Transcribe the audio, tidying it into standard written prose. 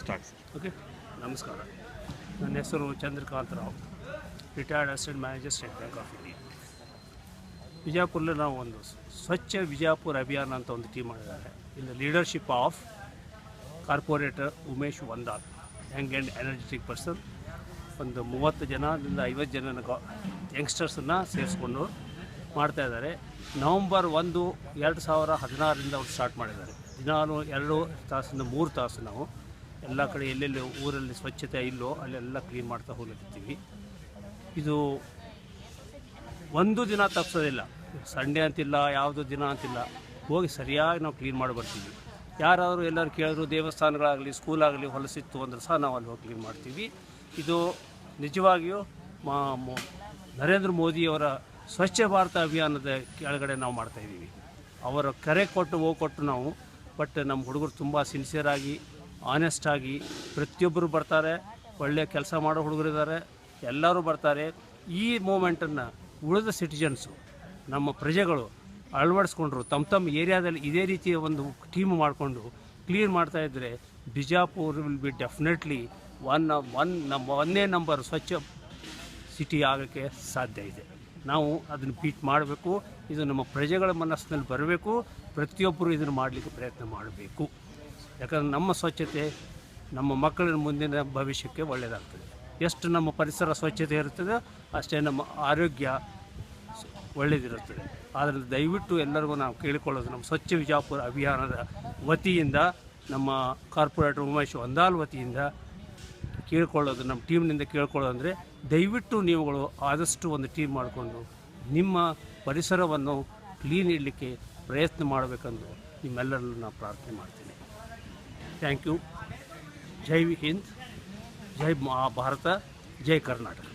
Start sir. Okay, ನಮಸ್ಕಾರ. ನನ್ನ ಹೆಸರು Chandrakant Rao, retired assistant manager, State Bank of India. ವಿಜಯಪುರಲ್ಲಿ ನಾವು ಒಂದು ಸ್ವಚ್ಛ ವಿಜಯಪುರ ಅಭಿಯಾನ ಅಂತ ಒಂದು ಟೀಮ್ ಮಾಡಿದ್ದಾರೆ. In the leadership of corporator Umesh Vandal, young and energetic person. ಒಂದು 30 ಜನದಿಂದ 50 ಜನ ಯಂಗ್ಸ್ಟರ್ಸನ್ನು ಸೇರಿಸ್ಕೊಂಡು ಮಾಡ್ತಾಯಿದ್ದಾರೆ. ನವಂಬರ್ 1, 2016ರಿಂದ ಅವ್ರು ಸ್ಟಾರ್ಟ್ ಮಾಡಿದ್ದಾರೆ. ದಿನಾಲು 2 ತಾಸಿಂದ 3 ತಾಸು ನಾವು ಎಲ್ಲ ಕಡೆ ಎಲ್ಲೆಲ್ಲಿ ಊರಲ್ಲಿ ಸ್ವಚ್ಛತೆ ಇಲ್ಲೋ ಅಲ್ಲೆಲ್ಲ ಕ್ಲೀನ್ ಮಾಡ್ತಾ ಹೋಗ್ಲಿಕ್ಕಿರ್ತೀವಿ. ಇದು ಒಂದು ದಿನ ತಪ್ಪಿಸೋದಿಲ್ಲ, ಸಂಡೇ ಅಂತಿಲ್ಲ, ಯಾವುದೋ ದಿನ ಅಂತಿಲ್ಲ, ಹೋಗಿ ಸರಿಯಾಗಿ ನಾವು ಕ್ಲೀನ್ ಮಾಡಿ ಬರ್ತೀವಿ. ಯಾರಾದರೂ ಎಲ್ಲರೂ ಕೇಳಿದ್ರು ದೇವಸ್ಥಾನಗಳಾಗಲಿ ಸ್ಕೂಲಾಗಲಿ ಹೊಲಸಿತ್ತು ಅಂದ್ರೆ ಸಹ ನಾವು ಅಲ್ಲಿ ಹೋಗಿ ಕ್ಲೀನ್ ಮಾಡ್ತೀವಿ. ಇದು ನಿಜವಾಗಿಯೂ ನರೇಂದ್ರ ಮೋದಿಯವರ ಸ್ವಚ್ಛ ಭಾರತ ಅಭಿಯಾನದ ಕೆಳಗಡೆ ನಾವು ಮಾಡ್ತಾಯಿದ್ದೀವಿ. ಅವರ ಕರೆ ಕೊಟ್ಟು ನಾವು ಬಟ್ ನಮ್ಮ ಹುಡುಗರು ತುಂಬ ಸಿನ್ಸಿಯರಾಗಿ ಆನೆಸ್ಟಾಗಿ ಪ್ರತಿಯೊಬ್ಬರು ಬರ್ತಾರೆ. ಒಳ್ಳೆಯ ಕೆಲಸ ಮಾಡೋ ಹುಡುಗರಿದ್ದಾರೆ, ಎಲ್ಲರೂ ಬರ್ತಾರೆ. ಈ ಮೂಮೆಂಟನ್ನು ಉಳಿದ ಸಿಟಿಜನ್ಸು, ನಮ್ಮ ಪ್ರಜೆಗಳು ಅಳವಡಿಸ್ಕೊಂಡ್ರು. ತಮ್ಮ ಏರಿಯಾದಲ್ಲಿ ಇದೇ ರೀತಿಯ ಒಂದು ಟೀಮ್ ಮಾಡಿಕೊಂಡು ಕ್ಲೀನ್ ಮಾಡ್ತಾಯಿದ್ರೆ ಬಿಜಾಪುರ್ ವಿಲ್ ಬಿ ಡೆಫಿನೆಟ್ಲಿ ಒಂದೇ ನಂಬರ್ ಸ್ವಚ್ಛ ಸಿಟಿ ಆಗೋಕ್ಕೆ ಸಾಧ್ಯ ಇದೆ. ನಾವು ಅದನ್ನು ಬೀಟ್ ಮಾಡಬೇಕು. ಇದು ನಮ್ಮ ಪ್ರಜೆಗಳ ಮನಸ್ಸಿನಲ್ಲಿ ಬರಬೇಕು. ಪ್ರತಿಯೊಬ್ಬರು ಇದನ್ನು ಮಾಡಲಿಕ್ಕೆ ಪ್ರಯತ್ನ ಮಾಡಬೇಕು. ಯಾಕಂದರೆ ನಮ್ಮ ಸ್ವಚ್ಛತೆ ನಮ್ಮ ಮಕ್ಕಳ ಮುಂದಿನ ಭವಿಷ್ಯಕ್ಕೆ ಒಳ್ಳೆಯದಾಗ್ತದೆ. ಎಷ್ಟು ನಮ್ಮ ಪರಿಸರ ಸ್ವಚ್ಛತೆ ಇರುತ್ತದೆ ಅಷ್ಟೇ ನಮ್ಮ ಆರೋಗ್ಯ ಒಳ್ಳೆಯದಿರುತ್ತದೆ. ಆದ್ದರಿಂದ ದಯವಿಟ್ಟು ಎಲ್ಲರಿಗೂ ನಾವು ಕೇಳಿಕೊಳ್ಳೋದು, ನಮ್ಮ ಸ್ವಚ್ಛ ವಿಜಯಪುರ ಅಭಿಯಾನದ ವತಿಯಿಂದ, ನಮ್ಮ ಕಾರ್ಪೊರೇಟರ್ ಉಮೇಶ್ ವಂದಾಲ್ ವತಿಯಿಂದ ಕೇಳ್ಕೊಳ್ಳೋದು, ನಮ್ಮ ಟೀಮ್ನಿಂದ ಕೇಳ್ಕೊಳ್ಳೋದಂದರೆ ದಯವಿಟ್ಟು ನೀವುಗಳು ಆದಷ್ಟು ಒಂದು ಟೀಮ್ ಮಾಡಿಕೊಂಡು ನಿಮ್ಮ ಪರಿಸರವನ್ನು ಕ್ಲೀನ್ ಇಡಲಿಕ್ಕೆ ಪ್ರಯತ್ನ ಮಾಡಬೇಕೆಂದು ನಿಮ್ಮೆಲ್ಲರಲ್ಲೂ ನಾನು ಪ್ರಾರ್ಥನೆ ಮಾಡ್ತೀನಿ. Thank you. ಜೈ ಹಿಂದ್, ಜೈ ಭಾರತ, ಜೈ ಕರ್ನಾಟಕ.